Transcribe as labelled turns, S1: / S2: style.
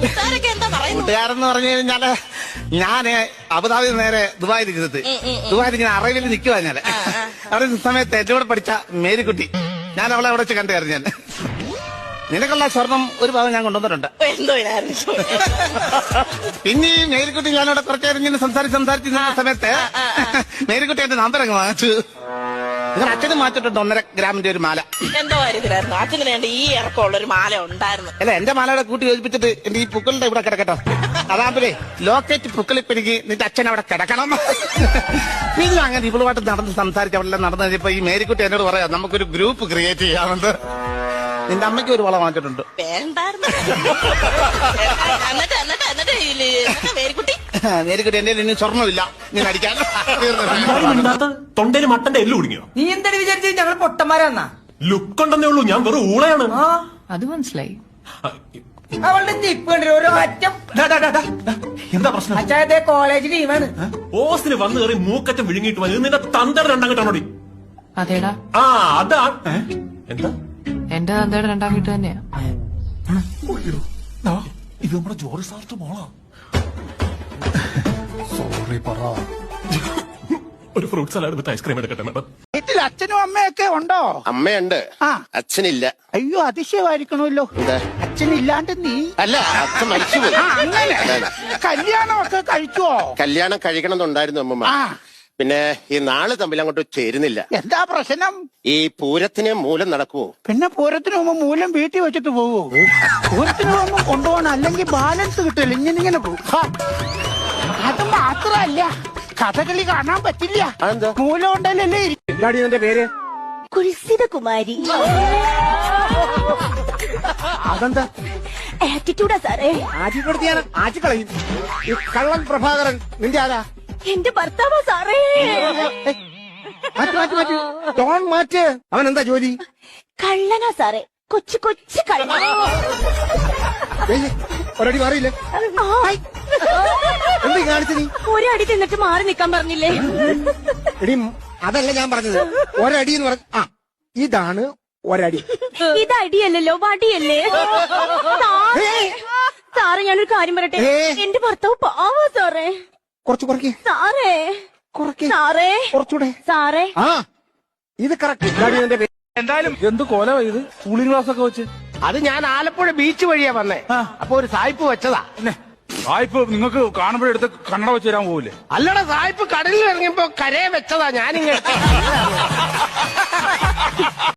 S1: കൂട്ടുകാരൊക്കെ എന്താ പറയുന്നത്?
S2: കൂട്ടുകാരെന്ന് പറഞ്ഞു കഴിഞ്ഞാല് ഞാന് അബുദാബി നേരെ ദുബായിൽ ഇരുന്നത്. ദുബായിൽ ഇങ്ങനെ അറേബ്യയിൽ നിൽക്കുവാ ഞാന്. അവിടെ സമയത്ത് എന്റെ കൂടെ പഠിച്ച മേരിക്കുട്ടി, ഞാൻ അവളെ അവിടെ വെച്ച് കണ്ടായിരുന്നു. ഞാൻ നിനക്കുള്ള സ്വർണം ഒരു ഭാഗം ഞാൻ കൊണ്ടുവന്നിട്ടുണ്ട്.
S1: എന്തോ
S2: പിന്നെ ഈ മേരിക്കുട്ടി ഞാനവിടെ കുറച്ചേരം ഇങ്ങനെ സംസാരിച്ചിരുന്ന സമയത്ത് മേരിക്കുട്ടി എന്റെ നമ്പർ അങ്ങ് വാങ്ങിച്ചു. നിങ്ങൾ അച്ഛനും മാറ്റിട്ടുണ്ട് 1.5 ഗ്രാമിന്റെ ഒരു മാല.
S1: എന്തോ കാര്യത്തിലായിരുന്നു അച്ഛന് വേണ്ട ഈ ഇറക്കമുള്ള ഒരു മാല ഉണ്ടായിരുന്നു.
S2: അല്ല, എന്റെ മാലയുടെ കൂട്ടി യോജിപ്പിച്ചിട്ട് എന്റെ ഈ പുക്കളുടെ ഇവിടെ കിടക്കട്ടോ. അതാകുമ്പോഴേ ലോക്കറ്റ് പുക്കളിപ്പിനിക്ക് നിന്റെ അച്ഛൻ അവിടെ കിടക്കണം. പിന്നെ അങ്ങനെ ഇവളുമായിട്ട് നടന്ന് സംസാരിച്ച് അവളെല്ലാം നടന്നു കഴിഞ്ഞപ്പോ ഈ മേരിക്കുട്ടി എന്നോട് പറയാം, നമുക്കൊരു ഗ്രൂപ്പ് ക്രിയേറ്റ് ചെയ്യാമെന്ന്. നിന്റെ അമ്മയ്ക്ക് ഒരു വള വാങ്ങിച്ചിട്ടുണ്ട്. മേരിക്കുട്ടി എന്റെ ഇനി സ്വർണ്ണമില്ല, നീ അടിക്കാൻ.
S3: തൊണ്ടയിൽ മട്ടന്റെ എല്ലു കുടുങ്ങിയോ?
S4: നീ എന്താണ് വിചാരിച്ചു ഞങ്ങൾ പൊട്ടന്മാരാന്നാ?
S3: ലുക്ക് ഉണ്ടെന്നേ ഉള്ളൂ, ഞാൻ വെറും ഊളയാണ്.
S4: അത് മനസ്സിലായി. അവളുടെ തിപ്പുണ്ട് ഒരു അറ്റം.
S3: എന്താ പ്രശ്നം?
S4: അച്ഛാ കോളേജ് ലീവാണ്.
S3: ഓസിന് വന്നു കയറി മൂക്കറ്റം വിഴുങ്ങിയിട്ട് വന്നു. നിന്റെ തന്തയുടെ രണ്ടാം കിട്ടാണോടി?
S5: അതേടാ.
S3: ആ അതാ. എന്താ?
S5: എന്റെ തന്തയുടെ രണ്ടാം കിട്ട് തന്നെയാ.
S3: ഇത് നമ്മുടെ ജോറി സാറിന്റെ മോളാ. സോറി പറ. ഒരു ഫ്രൂട്ട് സലാഡ് വിത്ത് ഐസ്ക്രീം എടുക്കട്ടെ മാഡം.
S2: വീട്ടിൽ അച്ഛനും അമ്മയൊക്കെ ഉണ്ടോ?
S6: അമ്മയുണ്ട്, അച്ഛനില്ല.
S2: അയ്യോ, അതിശയമായിരിക്കണമല്ലോ. അച്ഛനില്ലാണ്ട് നീ?
S6: അല്ല, അച്ഛൻ മരിച്ചുപോയി.
S2: അങ്ങനെ കല്യാണമൊക്കെ കഴിച്ചോ?
S6: കല്യാണം കഴിക്കണമെന്നുണ്ടായിരുന്നു അമ്മമ്മ. പിന്നെ ഈ നാള് തമ്മിൽ അങ്ങോട്ട് ചേരുന്നില്ല.
S2: എന്താ പ്രശ്നം?
S6: ഈ പൂരത്തിന് മൂലം നടക്കുവോ?
S2: പിന്നെ പൂരത്തിന് മുമ്പ് മൂലം വീട്ടിൽ വെച്ചിട്ട് പോവോ? പൂരത്തിന് മുമ്പ് കൊണ്ടുപോകണം, അല്ലെങ്കിൽ ബാലൻസ് കിട്ടില്ല. ഇങ്ങനെ പോകും. അത് മാത്രല്ല, കഥകളി കാണാൻ പറ്റില്ല. മൂലം ഉണ്ടല്ലേ. എന്താടി നിന്റെ പേര്?
S7: കുൽസിതകുമാരി.
S2: അതെന്താ
S7: ആറ്റിറ്റ്യൂഡാ സാറേ.
S2: ആറ്റിറ്റ്യൂഡ് ഞാൻ ആറ്റിക്കളയും. ഈ കള്ളൻ പ്രഭാകരൻ നിന്റെ ആരാ?
S7: എന്റെ ഭർത്താവാ സാറേ.
S2: മാറ്റ്. അവൻ എന്താ ജോലി?
S7: കള്ളനാ സാറേ, കൊച്ചു കൊച്ചു കള്ളൻ.
S2: ഒരടി മാറിയില്ലേ? എന്ത് കാണിച്ചു നീ?
S7: ഒരടി തിന്നിട്ട് മാറി നിക്കാൻ പറഞ്ഞില്ലേ?
S2: എടി, അതല്ല ഞാൻ പറഞ്ഞത്. ഒരടി എന്ന് പറഞ്ഞ ഇതാണ് ഒരടി.
S7: ഇത് അടിയല്ലല്ലോ, വടിയല്ലേ സാറേ. ഞാനൊരു കാര്യം പറയട്ടെ, എന്റെ ഭർത്താവ് പാവാ സാറേ.
S2: കുറച്ച് കുറയ്ക്ക്
S7: സാറേ. സാറേ
S2: കുറച്ചൂടെ
S7: സാറേ.
S2: ഇത് കറക്റ്റ്.
S8: എന്തായാലും എന്ത് കൊലവാ ഇത്? കൂളിംഗ് ഗ്ലാസ് ഒക്കെ വെച്ച്.
S2: അത് ഞാൻ ആലപ്പുഴ ബീച്ച് വഴിയാ വന്നേ. അപ്പൊ ഒരു സായിപ്പ് വെച്ചതാ.
S8: സായിപ്പ് നിങ്ങൾക്ക് കാണുമ്പോഴെടുത്ത് കണ്ണട വെച്ച് തരാൻ പോവില്ലേ?
S2: അല്ലടാ, സായിപ്പ് കടലിൽ ഇറങ്ങിയപ്പോ കരയെ വെച്ചതാ ഞാനിങ്ങനെ.